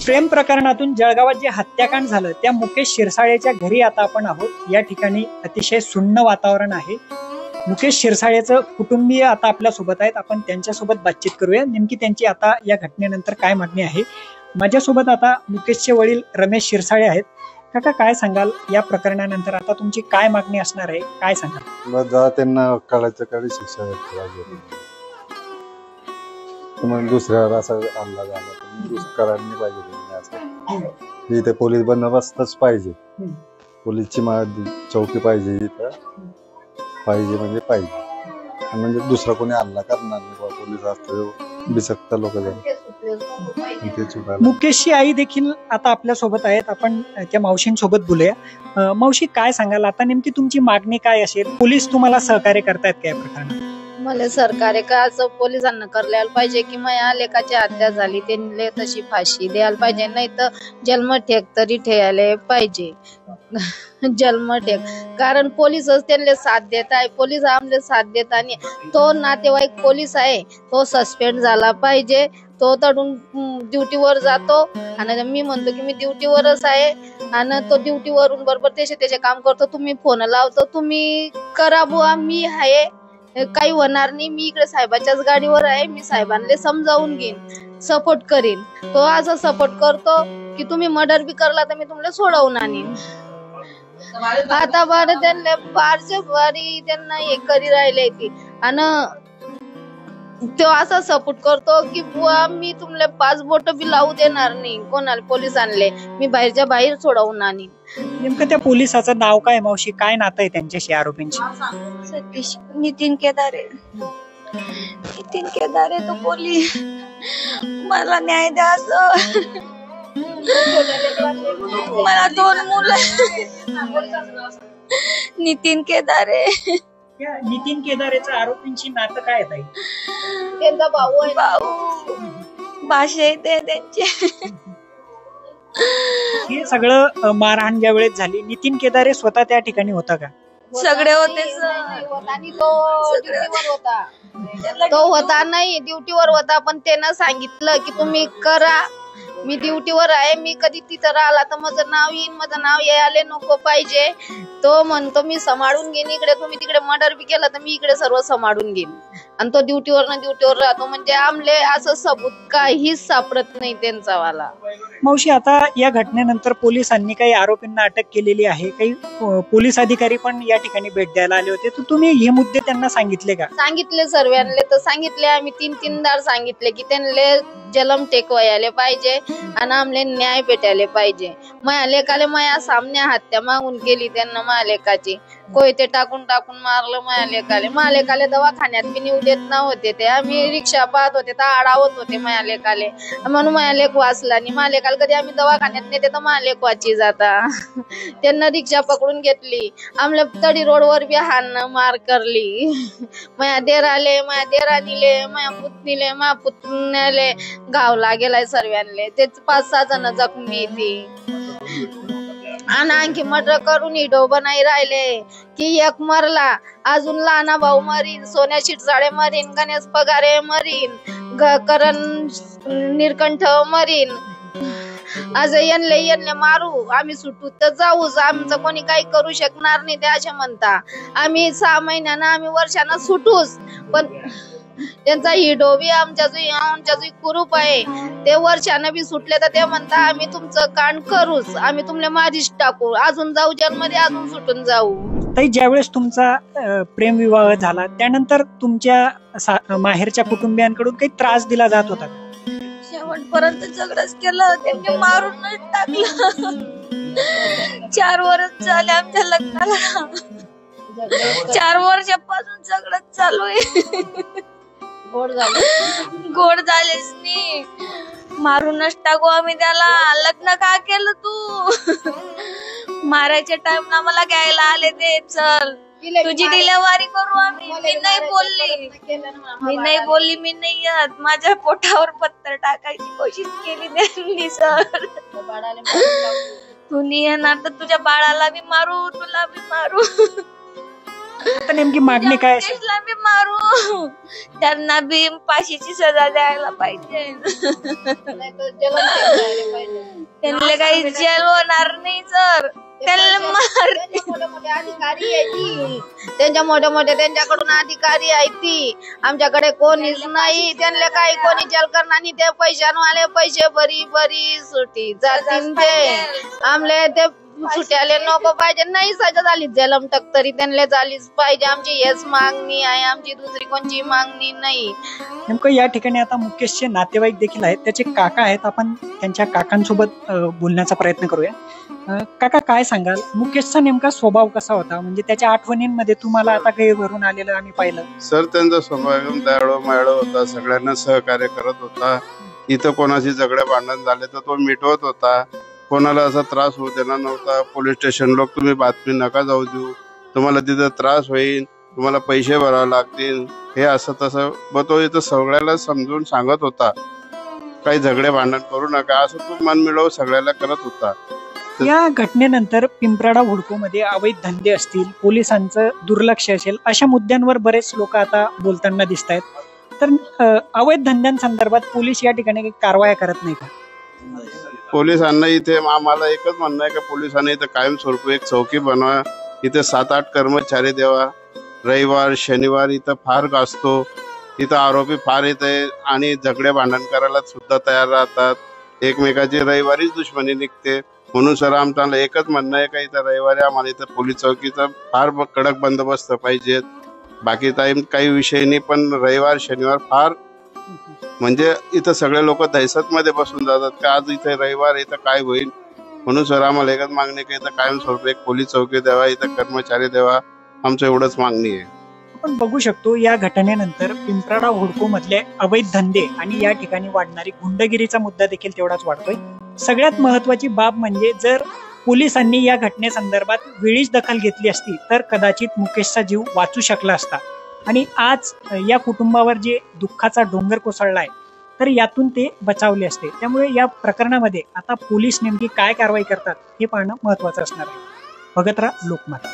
प्रेम प्रकरणातून जळगावात जे हत्याकांड झालं त्या मुकेश शिरसाळेच्या घरी आता आपण आहोत। या ठिकाणी अतिशय सुन्न वातावरण आहे। मुकेश शिरसाळेचं कुटुंबीय आता आपल्या सोबत आहेत, आपण त्यांच्यासोबत बातचीत करूया। नेमकी त्यांची आता या घटनेनंतर काय मागणी आहे। माझ्यासोबत आता मुकेशचे वडील रमेश शिरसाळे आहेत। काका, काय सांगाल या प्रकरणानंतर आता तुमची काय मागणी असणार आहे, काय सांगाल? त्यांना काळाच्या काळी शिक्षा दुसऱ्यावर असा हल्ला झाला करायला नाही पाहिजे। इथे पोलीस बंदोबस्तच पाहिजे, पोलीसची चौकी पाहिजे इथं, पाहिजे म्हणजे पाहिजे, म्हणजे दुसरा कोणी हल्ला करणार नाही। पोलीस असतो बिसकता लोक मुकेशची आई देखील आता आपल्या सोबत आहेत, आपण त्या मावशींसोबत बोलूया। मावशी, काय सांगाल आता नेमकी तुमची मागणी काय असेल? पोलीस तुम्हाला सहकार्य करतायत काय प्रकरणात? मला सरकारी का असं पोलिसांना करायला पाहिजे की माझ्या लेकाची हत्या झाली त्यांनी तशी फाशी द्यायला पाहिजे, नाही तर जन्मठेक तरी ठेवायला पाहिजे। जन्मठेक, कारण पोलीसच त्यांना साथ देत आहे, पोलीस आमले साथ देत आणि तो नातेवाईक पोलीस आहे तो सस्पेंड झाला पाहिजे। तो तडून ड्युटीवर जातो आणि मी म्हणतो की मी ड्युटीवरच आहे आणि तो ड्युटीवरून बरोबर त्याचे काम करतो। तुम्ही फोन लावतो, तुम्ही करा बुवा, मी आहे, काही होणार नाही, मी इकडे साहेबाच्याच गाडीवर आहे, मी साहेबांना समजावून घेईन, सपोर्ट करीन। तो असं सपोर्ट करतो की तुम्ही मर्डर बी करला तर मी तुम्हाला सोडवून आणीन। आता बरं त्यांना बारच्या बारी त्यांना हे करी राहिले ती आणि तो असा सपोर्ट करतो की बुवा मी तुम्हाला 5 बोट बी लावू देणार नाही कोणाला, पोलीस आणले मी बाहेरच्या बाहेर सोडवून आणीन। नेमकं त्या पोलिसाचं नाव काय मावशी, काय नातं आहे त्यांच्याशी आरोपींची? सतीश नितीन केदारे। नितीन केदारे तो पोलीस मला न्याय द्या असं। मला 2 मुलं। नितीन केदारे। नितीन केदारेचं आरोपींची नातं काय आहे? त्यांचा भाऊ आहे, भाऊ भाषे ते त्यांचे। हे सगळं मारहाण ज्या वेळेस झाली, नितीन केदारे स्वतः त्या ठिकाणी होता का? सगळे होते आणि तो ड्युटीवर होता, तो होता नाही ड्युटीवर होता, पण त्यानं सांगितलं की तुम्ही करा, मी ड्युटीवर आहे, मी कधी तिथं राहिला तर माझं नाव येईन, माझं नाव यायला नको पाहिजे। तो म्हणतो मी सांभाळून घेईन, इकडे तुम्ही तिकडे मर्डर बी केलं तर मी इकडे सर्व सांभाळून घेईन, आणि तो ड्युटीवर राहतो। म्हणजे आमले असं सबूत काहीच सापडत नाही त्यांचा वाला। मावशी, आता या घटनेनंतर पोलिसांनी काही आरोपींना अटक केलेली आहे, काही पोलीस अधिकारी पण या ठिकाणी भेट द्यायला आले होते, तर तुम्ही हे मुद्दे त्यांना सांगितले का? सांगितले सर्वांना, तर सांगितले आम्ही 3-3दार सांगितले की त्यांना जलम टेकवायला पाहिजे आणि आमले न्याय भेटायला पाहिजे। माया लेकाले माया सामने हत्या मागून केली त्यांना, माया लेकाची कोयते टाकून मारलं माया लेकाले दवाखान्यात बी नेऊ देत नव्हते ते, आम्ही रिक्षा पाहत होते तर आडावत होते माया लेकाले, म्हणून माया लेक वाचला आणि माया लेकाला कधी आम्ही दवाखान्यात नेते तर माया लेक वाची जाता। त्यांना रिक्षा पकडून घेतली, आमल्या तडी रोडवर बी हाण मार करली। माया देराले, माया देरानीले, माया पुतनीले, माया पुतण्याले घाव लागेलाय सर्वांले, तेच 5-6 जण जखमी ती आणि आणखी मर्डर करून हिडो बनाई राहिले की एक मरला, अजून लहाना भाऊ मरीन, सोन्या शिरसाळे मरीन, गणेश पगारे मरीन, करण निरकंठ मरीन। आज यांना मारू आम्ही सुटू तर जाऊच, आमचं कोणी काही करू शकणार नाही ते असे म्हणता। आम्ही 6 महिन्यानं आम्ही वर्षानं सुटूच, पण त्यांचा हिडो बी आमच्या जो कुरूप आहे ते वर्षानं बी सुटले तर ते म्हणता आम्ही तुमचं कांड करूच, आम्ही तुमले मारीच टाकू, अजून जाऊ जेलमध्ये, अजून सुटून जाऊ। ताई, ज्यावेळेस तुमचा प्रेमविवाह झाला त्यानंतर तुमच्या माहेरच्या कुटुंबियांकडून काही त्रास दिला जात होता? शेवटपर्यंत झगडाच केलं, त्यांनी मारूनच टाकलं। 4 वर्ष झाले आमच्या लग्नाला, 4 वर्षापासून झगडच चालू आहे। गोड झालेच नाही, मारूनच टाकू आम्ही त्याला। लग्न का केलं तू? मारायच्या टाइमला मला घ्यायला आले ते, चल तुझी डिलेवरी करू आम्ही। मी नाही बोलली, मी नाही येत, माझ्या पोटावर पत्थर टाकायची कोशिश केली त्यांनी सर। तू नाही येणार तर तुझ्या बाळाला बी मारू, तुला बी मारू। आता नेमकी मागणी काय असेल? मुकेशला बी मारू, त्यांना बी फाशीची सजा द्यायला पाहिजे. त्यांना काही जेल होणार नाही सर. त्यांना मार. त्यांच्या मोठ्या त्यांच्याकडून अधिकारी आहे ती. आमच्याकडे कोणीच नाही. त्यांना काही कोणी जेल करणार नाही. ते पैशांवाले पैसे बरी सुटी जातील. ते आमले ते सुट्याले नको पाहिजे. नाही सजा झाली जलमटक तरी त्यांना झालीच पाहिजे. आमची हेच मागणी आहे. आमची दुसरी कोणची मागणी नाही. नेमकं या ठिकाणी आता मुकेशचे नातेवाईक देखील आहेत, त्याचे काका आहेत. आपण त्यांच्या काकांसोबत बोलण्याचा प्रयत्न करूया. काका, काय सांगाल, मुकेशचा नेमका स्वभाव कसा होता? म्हणजे त्याच्या आठवणींमध्ये तुम्हाला आता काही भरून आलेलं आम्ही पाहिलं. सर, त्यांचा स्वभाव एकदम दयाळू मायाळू होता. सगळ्यांना सहकार्य करत होता. इथं कोणाशी झगडे भांडण झाले तर तो मिटवत होता. कोणाला असा त्रास होऊ देणार नव्हता. पोलीस स्टेशन लोक तुम्ही बातमी नका जाऊ देऊ, तुम्हाला तिथं त्रास होईल, तुम्हाला पैसे भरावे लागतील, हे असं तसं. व तो इथं सगळ्याला समजून सांगत होता, काही झगडे भांडण करू नका, असं तो मन मिळव सगळ्याला करत होता. या घटनेनंतर पिंपराडा हुडकोमध्ये अवैध धंदे असतील, पोलिसांचं दुर्लक्ष असेल, अशा मुद्द्यांवर बरेच लोक आता बोलताना दिसत आहेत. तर अवैध धंद्यांसंदर्भात पोलीस या ठिकाणी काही कारवाया करत नाही का? पोलिसांना इथे आम्हाला एकच म्हणणं आहे की पोलिसांना इथे कायमस्वरूपी एक चौकी बनवा. इथे 7-8 कर्मचारी द्यावा. रविवार शनिवार इथं फार गाजतो. इथं आरोपी फार येते आणि झगडे भांडण करायला सुद्धा तयार राहतात. एकमेकाची रविवारीच दुश्मनी निघते. म्हणून सर आमच्याला एकच म्हणणं आहे का इथं रविवारी आम्हाला इथं पोलीस चौकीचा फार कडक बंदोबस्त पाहिजे. बाकी टाइम काही विषय नाही, पण रविवार शनिवार फार म्हणजे इथं सगळे लोक दहशत मध्ये बसून जातात का आज इथे रविवार इथं काय होईल. म्हणून सर आम्हाला एकच मागणी की इथं कायमस्वरूपी एक पोलीस चौकी द्यावा, इथं कर्मचारी द्यावा. आमचं एवढंच मागणी आहे. आपण बघू शकतो या घटनेनंतर पिंपराडा हुडको मधले अवैध धंदे आणि या ठिकाणी वाढणारी गुंडगिरीचा मुद्दा देखील तेवढाच वाढतोय. सगळ्यात महत्वाची बाब म्हणजे जर पोलिसांनी या घटनेसंदर्भात वेळीच दखल घेतली असती तर कदाचित मुकेशचा जीव वाचू शकला असता आणि आज या कुटुंबावर जे दुःखाचा डोंगर कोसळलाय तर यातून ते बचावले असते. त्यामुळे या प्रकरणामध्ये आता पोलीस नेमकी काय कारवाई करतात हे पाहणं महत्वाचं असणार आहे. बघत राहा लोकमत.